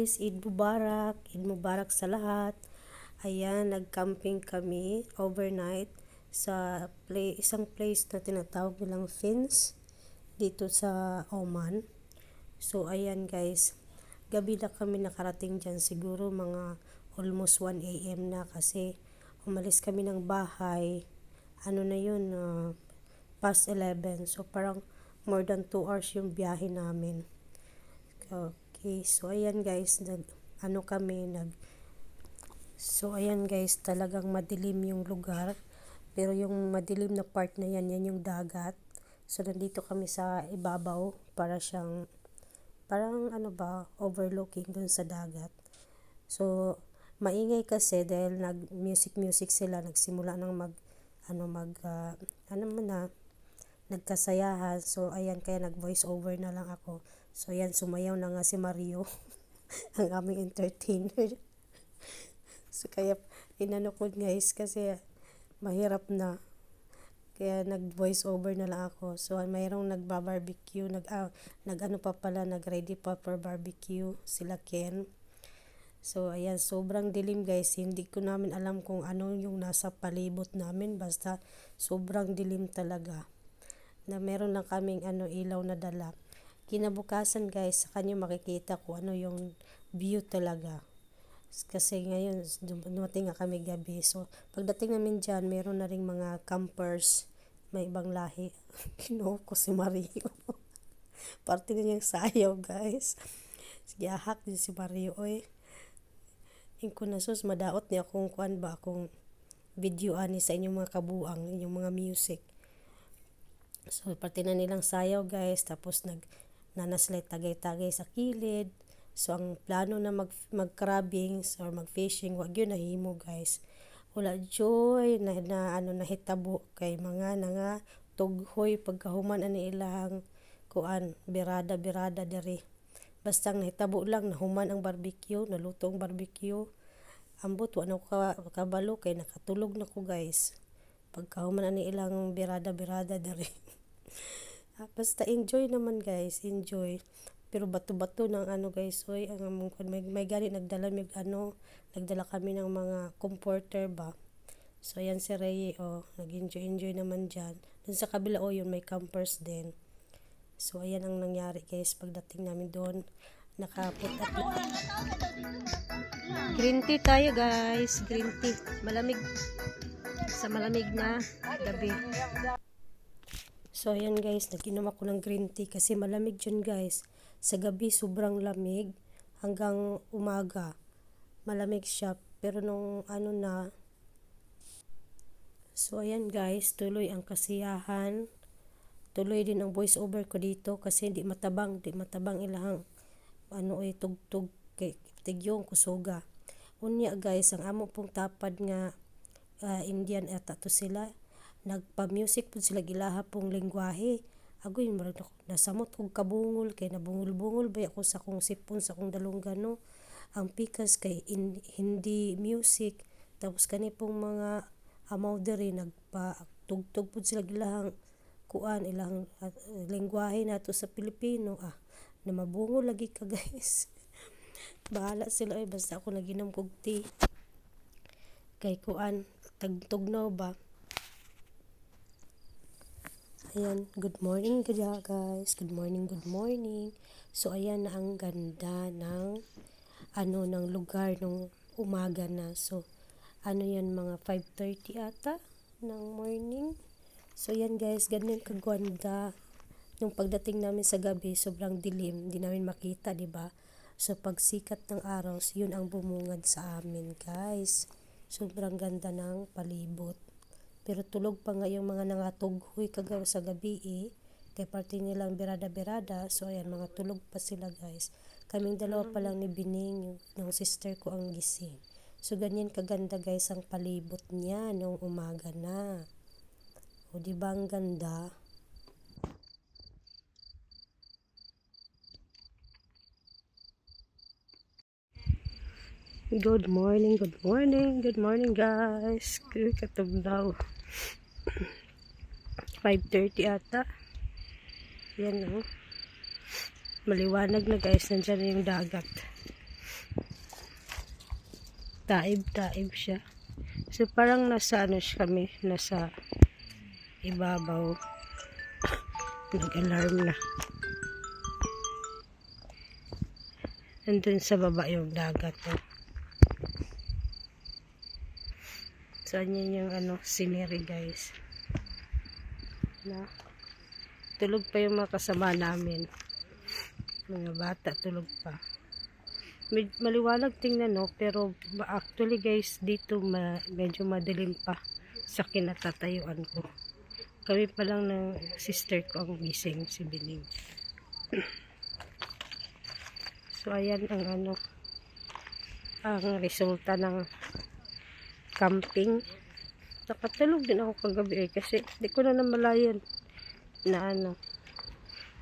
guys, Eid Mubarak sa lahat. Ayan, nag-camping kami overnight sa isang place na tinatawag nilang Fins dito sa Oman. So ayan guys, gabi na kami nakarating dyan, siguro mga almost 1 AM na kasi umalis kami ng bahay. Ano na yun, past 11. So parang more than 2 hours yung biyahe namin. Okay, so ayan guys, ayan guys, talagang madilim yung lugar. Pero yung madilim na part na yan yung dagat. So nandito kami sa ibabaw para siyang parang overlooking dun sa dagat. So maingay kasi dahil nag-music sila, nagsimula ng nagkasayahan. So ayan, kaya nag-voice over na lang ako. So ayan, sumayaw na nga si Mario ang aming entertainer. So kaya inano ko guys kasi mahirap na. Kaya nag-voice over na lang ako. So mayroong nagba-barbecue, nag-ready pa for barbecue sila Ken. So ayan, sobrang dilim guys. Hindi ko namin alam kung ano yung nasa palibot namin, basta sobrang dilim talaga. Na meron lang kaming ilaw na dala. Kinabukasan guys, sa kanya makikita ko ano yung view talaga. Kasi ngayon, dumating nga kami gabi. So, pagdating namin dyan, meron na ring mga campers. May ibang lahi. Kinuha ko si Mario. Parte na niyang sayaw guys. Sige, ahak din si Mario. Oy. Ingko na sus, madaot niya akong akong video ani sa inyong mga kabuang, inyong mga music. So, parte na nilang sayaw guys. Tapos, nanaslit tagay-tagay sa kilid. So ang plano na mag-crabbing or mag-fishing, wag yun nahimo guys. Wala joy nahitabo kay mga nga tughoy pagkahuman ani ilang birada diri. Basta nahitabo lang nahuman ang barbecue, nalutong barbecue. Ambot wa na ko kabalo kay nakatulog na ko guys. Pagkahuman ani ilang birada diri. Basta enjoy naman guys, enjoy. Pero bato-bato ng guys, oy, may gani nagdala kami ng mga comforter ba. So ayan si Ray, nag-enjoy naman diyan. Dun sa kabila yun may campers din. So ayan ang nangyari guys pagdating namin doon. Nakapot at green tea tayo guys, green tea. Malamig na gabi. So ayan guys, nag-inom ako ng green tea kasi malamig dyan guys. Sa gabi sobrang lamig hanggang umaga. Malamig siya pero nung So ayan guys, tuloy ang kasiyahan. Tuloy din ang voice over ko dito kasi di matabang ilahang tugtog kay tigyong kusuga. Unya guys, ang amo pong tapad nga Indian ata to sila. Nagpa-music po sila gilaha pong lengguwahe. Agoy, nasamot kong kabungol kay nabungol-bungol ba ako sa kong sipon sa kong dalunggano. Ang pikas kay hindi music. Tapos kani pong mga amaw diri nagpa-tugtog po sila gilahang ilang lengguwahe nato sa Pilipino. Na mabungol lagi ka guys. Bahala sila basta ako naginom kog tea. Kay tagtugnaw ba. Ayan, good morning guys. Good morning. So ayan na ang ganda ng ng lugar nung umaga na. So yan, mga 5:30 ata ng morning. So ayan guys, ganun kagwanda. Nung pagdating namin sa gabi, sobrang dilim, hindi namin makita, di ba? So pagsikat ng araw, yun ang bumungad sa amin guys. Sobrang ganda ng palibot. Pero tulog pa nga yung mga nangatughoy kagaw sa gabi kay parte nilang birada. So ayan, mga tulog pa sila guys. Kaming dalawa pa lang ni Bining, yung sister ko ang gising. So ganyan kaganda guys ang palibot niya nung umaga na. O diba ang ganda? Good morning guys. Katugnaw. 5:30 ata. Yan maliwanag na guys, nandiyan yung dagat. Taib-taib siya. So parang nasa ano siya kami, nasa ibabaw. Nag-alarm na. Nandun sa baba yung dagat. Oh. So yan yung ano, scenery guys. Na, tulog pa yung mga kasama namin. Mga bata tulog pa. Maliwanag tingnan no, pero actually guys dito medyo madilim pa sa kinatatayuan ko. Kami pa lang ng sister ko ang gising, si Bining. So ayan ang ano, ang resulta ng camping. Nakatulog din ako kagabi kasi di ko na namalayan na ano,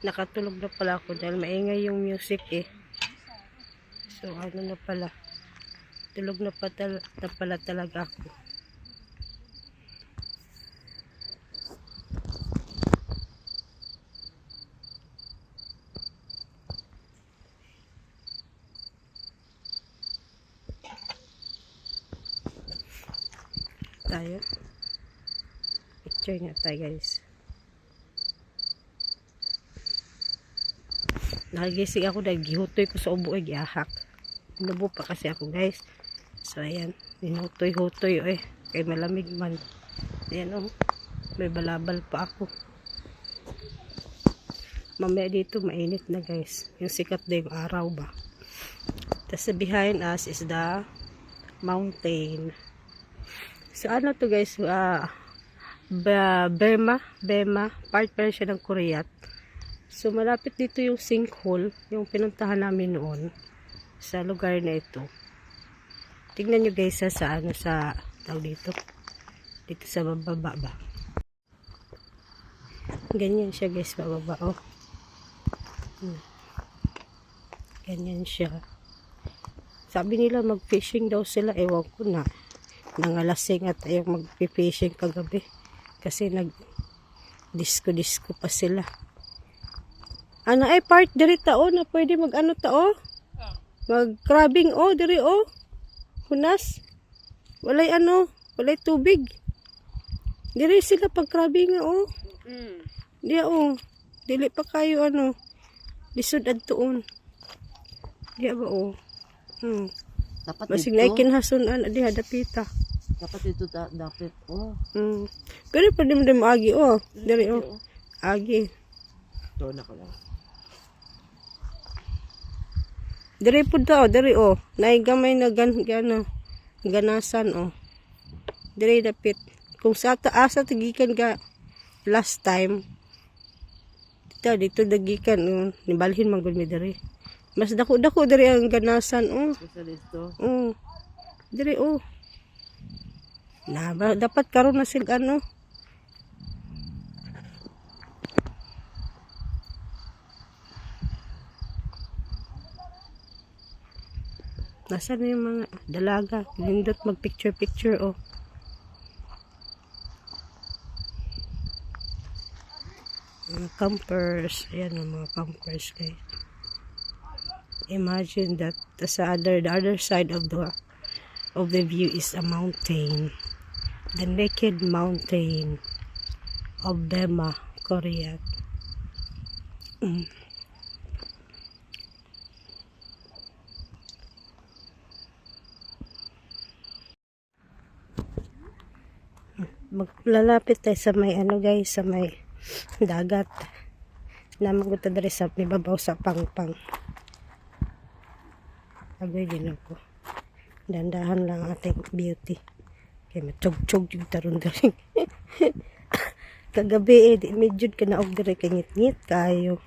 nakatulog na pala ako dahil maingay yung music eh. So ano na pala, tulog na pala talaga ako. Tayo, picture nga tayo guys. Nagising ako dahil gihutoy ko sa ubo ay giahak. Nubo pa kasi ako guys. So ayan, ninutoy-hutoy eh. Kay malamig man. Ayan oh, may balabal pa ako. Mamaya dito mainit na guys. Yung sikat na yung araw ba. Tapos behind us is the mountain. So ano to guys, Bema, part pa rin siya ng Koreat. So malapit dito yung sinkhole, yung pinuntahan namin noon sa lugar na ito. Tingnan nyo guys sa ano, sa tawag dito sa bababa ba. Ganyan siya guys, bababa oh. Ganyan siya. Sabi nila mag-fishing daw sila, ewan ko na. Nangalasing at ayaw mag-fishing kagabi. Kasi nag-disco pa sila. Ano ay part diri tao na pwede mag-ano tao? Mag-crabbing oh, diri oh. Hunas. Walay ano, walay tubig. Diri sila pag-crabbing oh. Diya oh. Dili pa kayo ano. Lisod adtuon. Diya ba oh. Dapat masig ito. na ikinhason di hadapita. Dapat ito dapat oh. Pero pwede mo agi oh. Diri oh. Agi. Ito na ko lang. Diri po daw, diri oh. Naigamay na ganasan oh. Diri dapit. Kung sa taasa tagikan ka last time. Dito dagikan oh. Nibalhin man gud mi diri. Mas dako diri ang ganasan oh. Sa dito. Oh. Diri oh. Na dapat karon na sila ano. Nasaan na yung mga dalaga? Nindot mag-picture oh. Mga campers. Ayan ang mga campers guys. Imagine that the other side of the view is a mountain. The naked mountain of Bema, Korea. Maglalapit tayo sa may ano guys, sa may dagat na magunta dari sa ibabaw sa pangpang. Agoy din ako. Dandahan lang ating beauty. Kaya matug-tug yung tarong daring. Kagabi di medyo ka na og dire kay ngit-ngit kayo.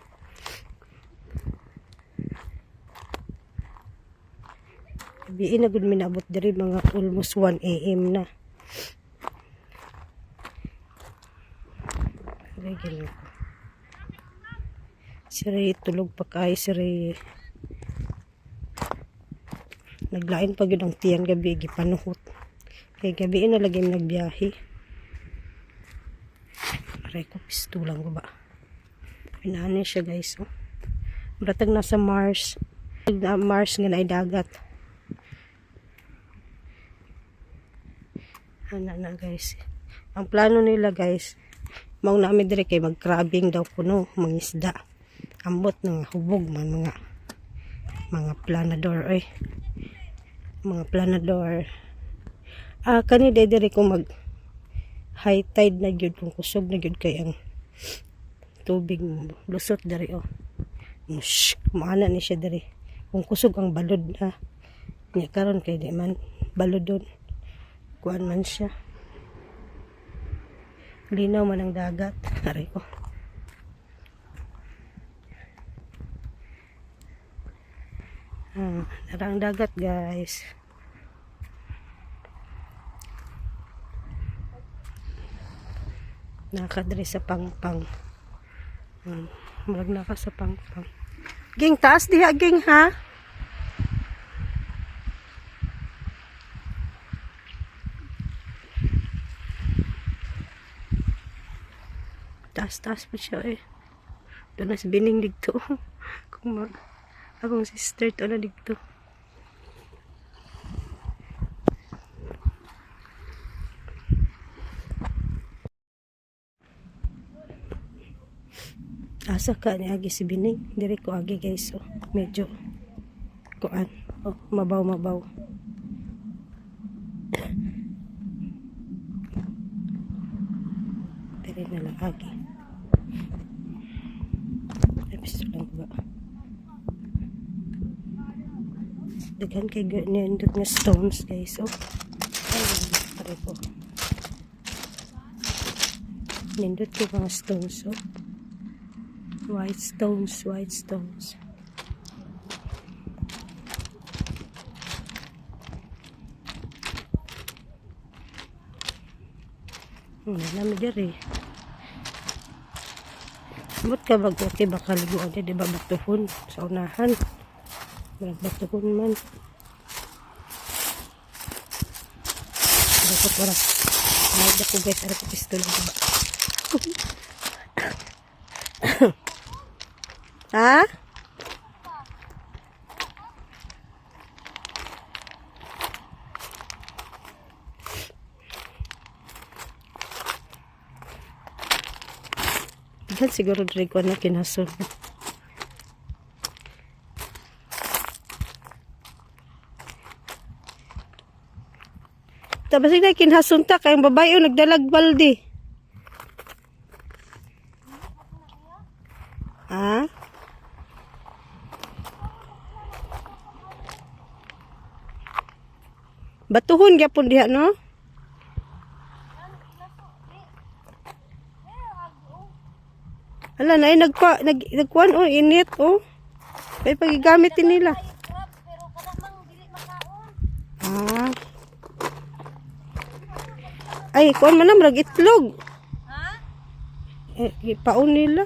Gabi na gud minabot dire mga almost 1 AM na. Gila ko. Si Ray tulog pa kayo si Ray. Naglain pa yun ang tiyan gabi gipanuhot. Kaya gabi na lagi nagbiyahe. Aray ko pistulang ko ba. Pinaanin siya guys oh. Bratag nasa Mars. Mars nga na dagat. Ano na guys. Ang plano nila guys, maung namin dire kay mag-crabbing daw kuno, mangisda. Ambot ng hubog man mga planador eh. Mga planador. Kani dire ko mag high tide na gyud kung kusog na gyud kay ang tubig lusot dari oh. Maana ni siya dari. Kung kusog ang balod na. Nya karon kay di man balodon. Kuan man siya. Linaw man ang dagat. Aray ko. Narang dagat guys. Nakadre sa pangpang. Murag naka sa pangpang. Ging taas diha ging ha. Taas pa siya eh. Doon na si Bining dito. Akong sister to na dito. Asa ka ni agi si Bining. Diri ko agi guys. Oh. Medyo kuan. Oh, mabaw. Diri na lang agi. Episode lang ba? Daghan kay nindot nga stones guys. Oh. Ayun. Pare ko. Nindot ko mga stones. Oh. White stones. Nami diri. Samot ka okay baka liguan di ba batuhon sa unahan. Batuhon man. Dapat wala. Nagda ko guys ara pistol ba. Ha? Tighan siguro diri ko na kinasun. Tapos na kinhasunta kayong babae o nagdalag baldi. Ha? Batuhon gyapon diha no? Ala na nagkuan oh init oh. Kay pagigamit nila. Ay kuan man na itlog. Ha? Ipaon nila.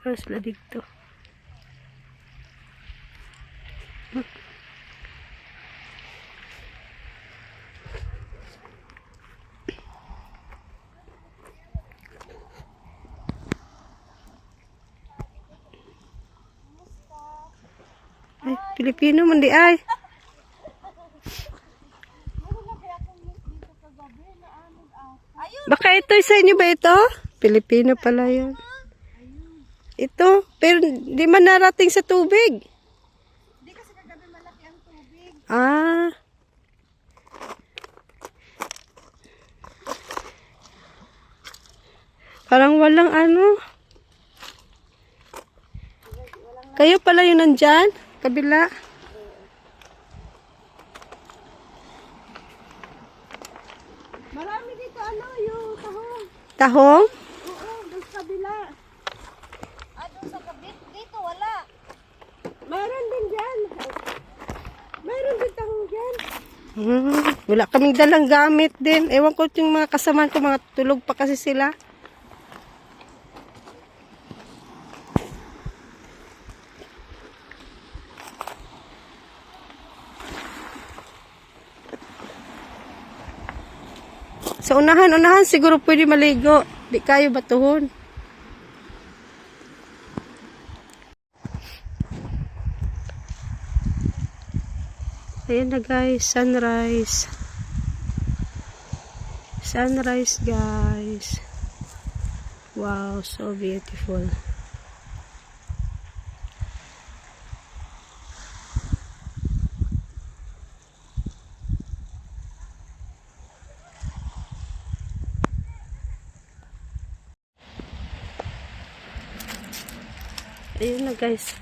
Terus lah dito. Ay, Pilipino man di ay. Baka ito sa inyo ba ito? Pilipino pala yan. Ito, pero di man narating sa tubig. Hindi kasi kagabi malaki ang tubig. Parang walang ano. Kayo pala yun nandyan? Kabila? Marami dito ano, yung tahong. Tahong? Oo, doon sa kabila. Doon sa kabit? Dito wala. Mayroon din dyan. Mayroon din tahong dyan. Wala kaming dalang gamit din. Ewan ko yung mga kasamaan ko, mga tulog pa kasi sila. Sa unahan siguro pwede maligo. Di kayo batuhon. Ayan na guys, sunrise. Sunrise guys. Wow, so beautiful. Ayun na guys.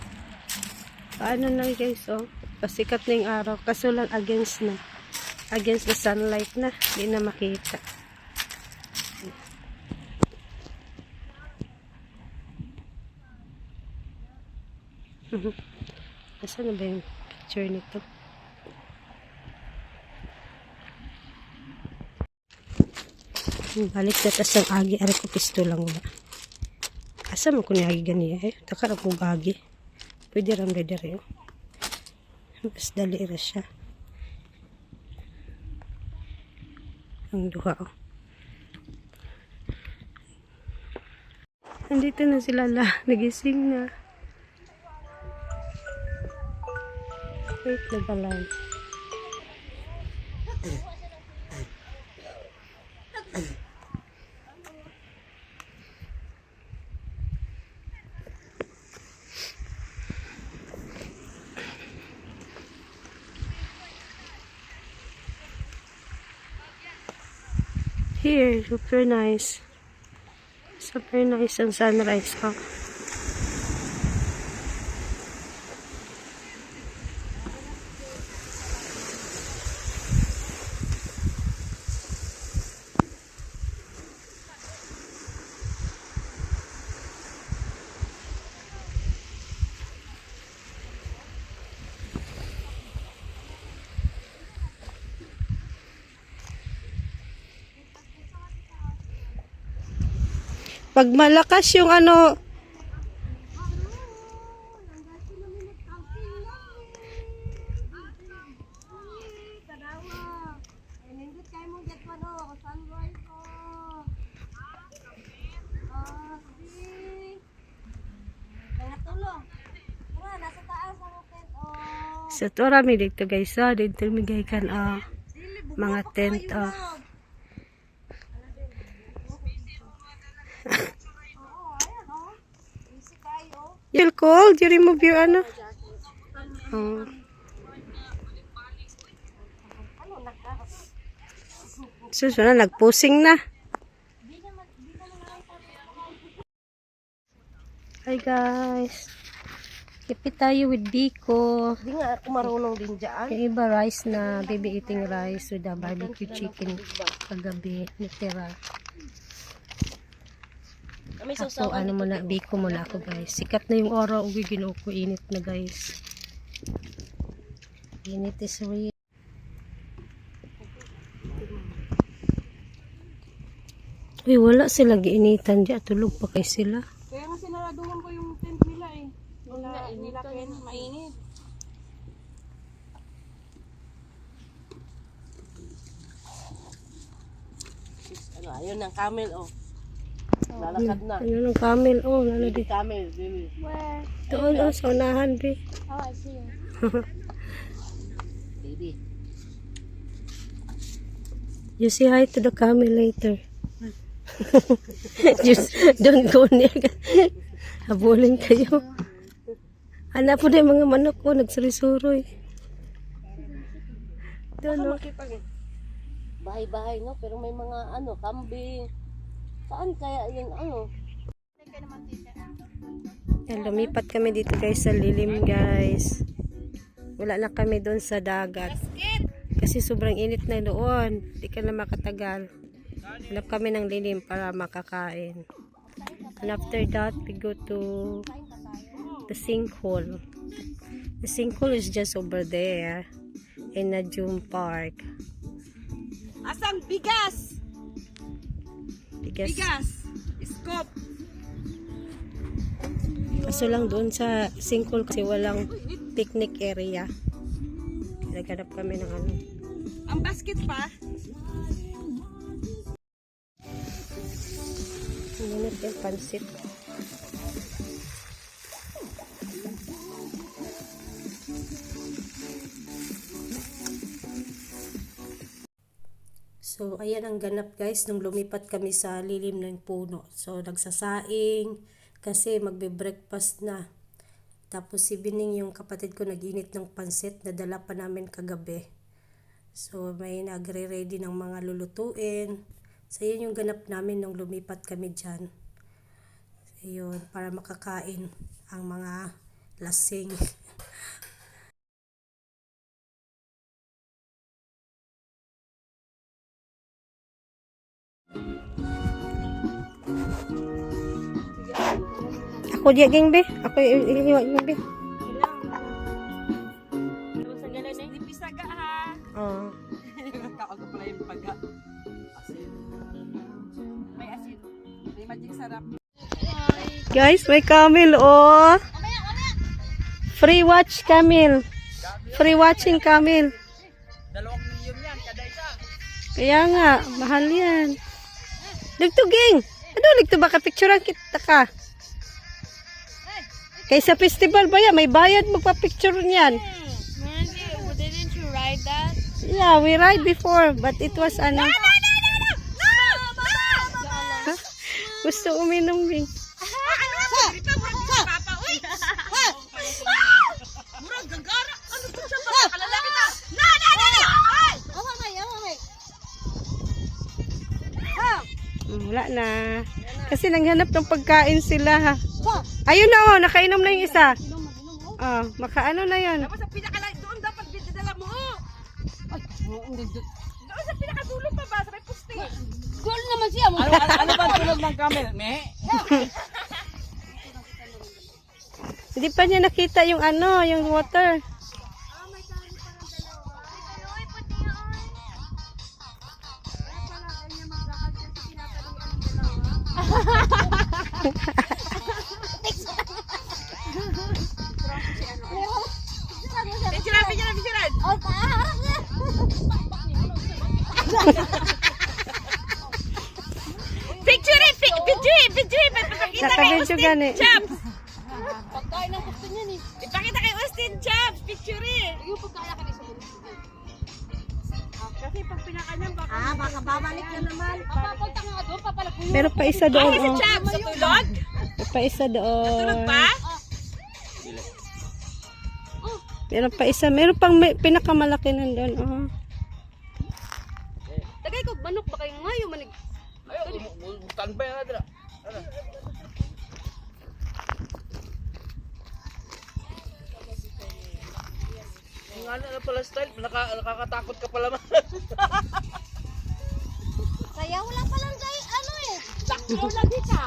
Paano na guys, oh. Pasikat na yung araw. Kaso lang against na. Against the sunlight na. Hindi na makita. Asan na ba yung picture nito? Balik na tas ang agi. Ari ko pisto lang ba? Asa mo ko niagi ganiya eh? Takara ko agi. Pwede ram dede oh. Mas dali ra siya. Ang duha oh. Nandito na sila nagising na. Wait na ba lang? Here, super nice. Super nice ang sunrise, oh. Pag malakas yung ano, sa tora mi dito guys, dito migay kan mga tent You'll cold? You remove your ano? Oh. Susunod, nagpusing na. Hi guys. Kipit tayo with Biko. Hindi nga ako marunong din dyan. Yung iba rice na baby eating rice with the barbecue chicken kagabi natira. Ako, ano muna, Biko muna ako guys. Sikat na yung araw, uwi ginuko, init na guys. Init is real. Uy, wala sila giinitan dyan. Tulog pa kay sila. Kaya nga sinaraduhan ko yung tent nila eh. Nila Ken, mainit. Ano, ayun ang camel, oh. Lalakad na. Ano ng camel? Oh, lalo Baby di. camel, baby. Where? Doon, oh, sa unahan, be. Oh, I see you. Baby. You say hi to the camel later. Just don't go near. Habulin kayo. Hanap po na yung mga manok ko, nagsuri-suroy. Doon, oh. Bahay-bahay, no? Pero may mga, ano, kambing. Saan kaya yung, ano? Yan, lumipat kami dito guys sa lilim guys. Wala na kami doon sa dagat. Kasi sobrang init na doon. Hindi ka na makatagal. Hanap kami ng lilim para makakain. And after that, we go to the sinkhole. The sinkhole is just over there in Najum Park. Asang bigas? Because, Bigas. Scoop. kaso lang doon sa sinkhole kasi walang picnic area. Naghanap kami ng ano. Ang basket pa? Hindi natin pansit. So, ayan ang ganap guys nung lumipat kami sa lilim ng puno. So, nagsasaing kasi magbe-breakfast na. Tapos si Bining yung kapatid ko nag-init ng pansit na dala pa namin kagabi. So, may nagre-ready ng mga lulutuin. So, yun yung ganap namin nung lumipat kami dyan. Ayun, para makakain ang mga lasing. Ako diya ging be. Ako ihiwa ging be. Pisaga ha. Oh. Kakaga pala yung paga. Asin. May asin. May magic sarap. Guys, may camel oh. Free watch camel. Free watching camel. 2 milyon yan, kada isa. Kaya nga, mahal yan. Ligtuging. Ano, ligto baka picturean kita ka. Kaysa festival ba yan? May bayad magpa-picture niyan. Didn't you ride that? Yeah, we ride before, but it was ano. Gusto uminom Bing. Murag gagara. Ano to siya ba? Kalalaki na. Wala na. Kasi naghanap ng pagkain sila ha. Ayun na oh, nakainom na yung isa. Oh, makaano na yun. Tapos sa pinakalayo, doon dapat dinadala mo. Ay, doon sa pinakadulo pa ba? Sa may puste. Doon naman siya. Ano ba tulog ng camel? Me? Hindi pa niya nakita yung ano, yung water. Picturean. Picture. Nakabidyo gani. Pagkain ng gusto niya ni. Ipakita kay Austin Chaps, picture eh. Yung pagkain ka sa kasi pag pinakanan baka baka babalik na naman. papapunta nga doon, papalaguyo. Meron pa isa doon oh. Chaps, sa tulog? Meron pa isa doon. Tulog pa? Meron pa isa. Meron pang pinakamalaki nandun oh. Tagay ko manok ba kayong ngayo manig. Ayo, tanpa yang ada. Yung ano na pala style, nakakatakot ka pala man. Sayaw lang palang kay ano eh. Sakto lagi ka.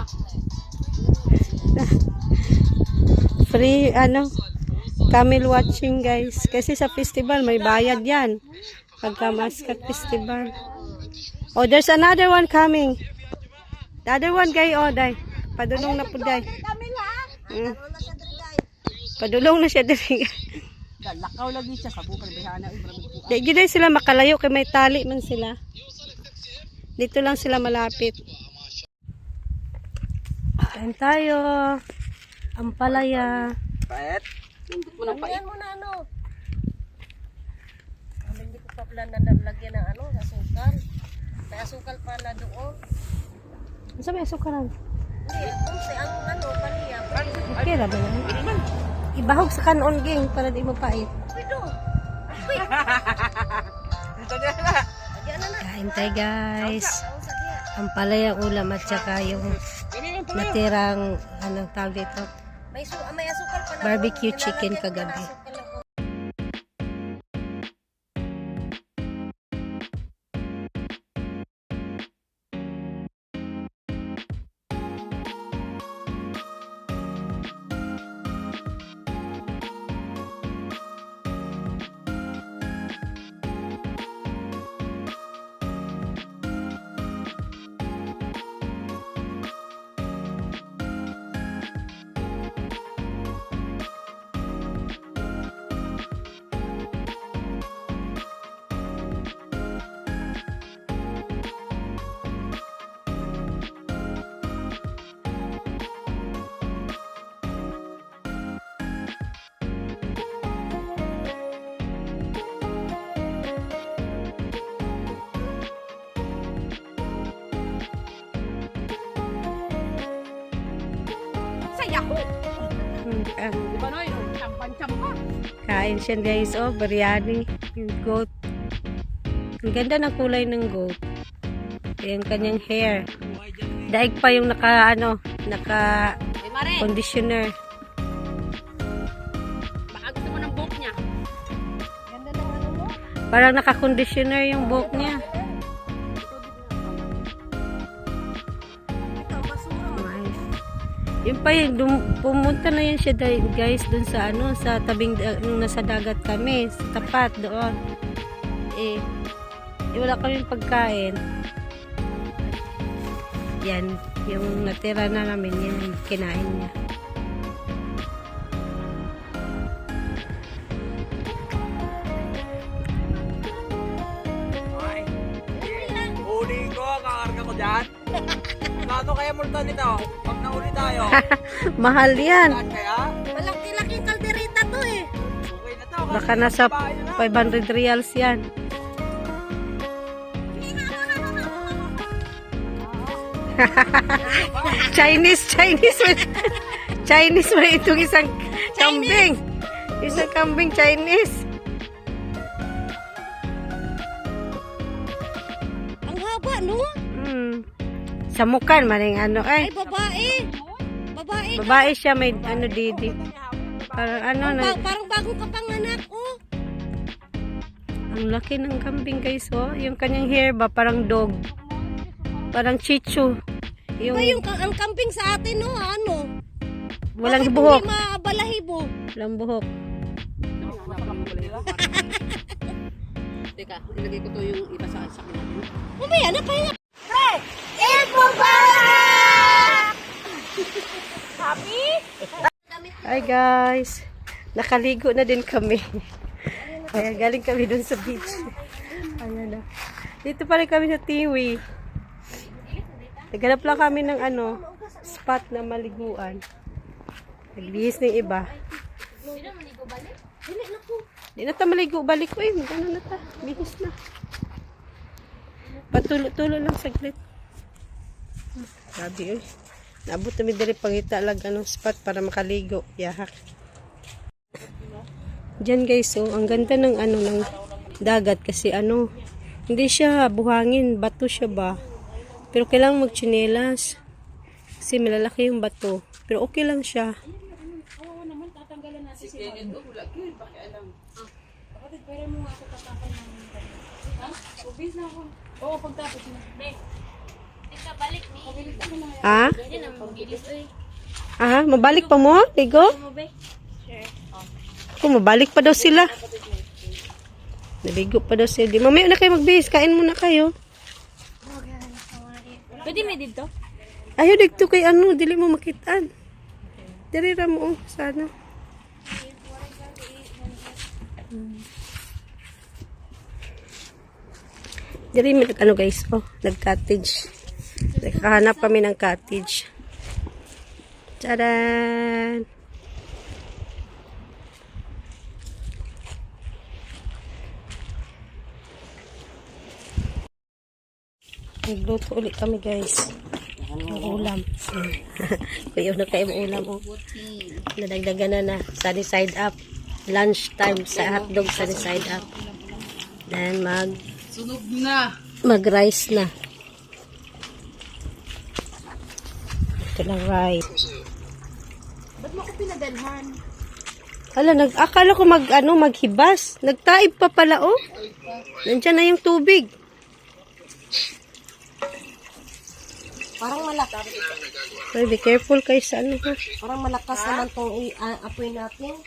Free ano camel watching guys. Kasi sa festival may bayad yan. Pagka Mascot Festival. Oh, there's another one coming. The other one guy oh, day. Padulong na po day. Padulong na siya diri. Lakaw lagi siya sa bukal bihana ay marami po. Di gid sila makalayo kay may tali man sila. Dito lang sila malapit. Kain tayo. Ampalaya. Pet. Mo nang pait. Mo na ano. Hindi ko pa plan na lagyan ng ano, asukal. May asukal pa na doon. Ano sabi asukaran? Hindi, kung ang ano, paniya. Okay ra ba yan? Ibahog sa kanon ging para di mo pait. Pwede. Ito dia lah. Lagyan na na. Kain tayo guys. Ang sakya. Ampalaya ulam at saka yung natirang anong tawag dito? May asukal pa na. Barbecue doon. chicken Nilalagyan ko ng kagabi. asukal. Yahoo! Ah, Di ba Noy? Champan-champa. kain siya guys. Oh, biryani. Yung goat. Ang ganda ng kulay ng goat. Yung kanyang hair. Daig pa yung naka Eh, Mare, conditioner. baka gusto mo ng buhok niya. Ganda ng ano mo. Parang naka-conditioner yung buhok niya. Ito, basura. Nice. Yun pa yun, pumunta na yan siya guys dun sa sa tabing, nung nasa dagat kami, sa tapat doon. Wala kaming pagkain. Yan, yung natira na namin, yan, kinain niya. Huli ko, kakarga ko dyan. Kano kaya multa nito? Pag nahuli tayo. Mahal yan. Saan kaya? Malaki-laking kalderita to eh. Okay na to. Baka nasa 500 reals yan. Chinese mo itong isang kambing. Isang kambing Chinese. Ang haba, no? Samukan, maling Ay, babae. Babae. babae siya, may didi. Parang Parang bagong kapanganak, oh. ang laki ng kambing guys, oh. Yung kanyang hair ba, parang dog. Parang chichu. Iba yung ang camping sa atin, no? Ano? Walang Bakit buhok. hindi mabalahibo? Walang buhok. Teka, ilagay ko to yung iba sa akin natin. Mamaya na, pahinga. Hi guys. Nakaligo na din kami. Kaya galing kami dun sa beach. Ayan na. Dito pa rin kami sa Tiwi. Naghanap lang kami ng spot na maliguan. Nagbihis ng iba. Di na ta maligo. Balik ko eh. Magano na ta. Bihis na. Patulo-tulo lang saglit. Grabe eh. Naabot namin dali pangita lang spot para makaligo. Yahak. Diyan guys, oh, ang ganda ng ng dagat kasi hindi siya buhangin, bato siya ba. Pero kailangan magtsinelas. Kasi malalaki yung bato. Pero okay lang siya. Ha? Ah, mabalik pa mo? Ligo? Kung mabalik pa daw sila. Naligo pa daw sila. Di, mamaya na kayo magbihis. Kain muna kayo. Pwede may dito? Ayaw dito kay dili mo makitaan. Dili ra mo sana. Dili mi guys, nag-cottage. Naghahanap kami ng cottage. Tadan! Nagluto ulit kami guys. Ng ulam. Kuya na kayo ng ulam. Oh. Nadagdagan na sunny side up. Lunch time sa hotdog sunny side up. Then Sunog na! mag-rice na. Ito lang rice. Ba't mo ako pinadalhan? Akala ko maghibas. Nagtaib pa pala, oh. Nandiyan na yung tubig. Parang malakas. So, be careful kayo sa ha. Parang malakas naman tong apoy natin.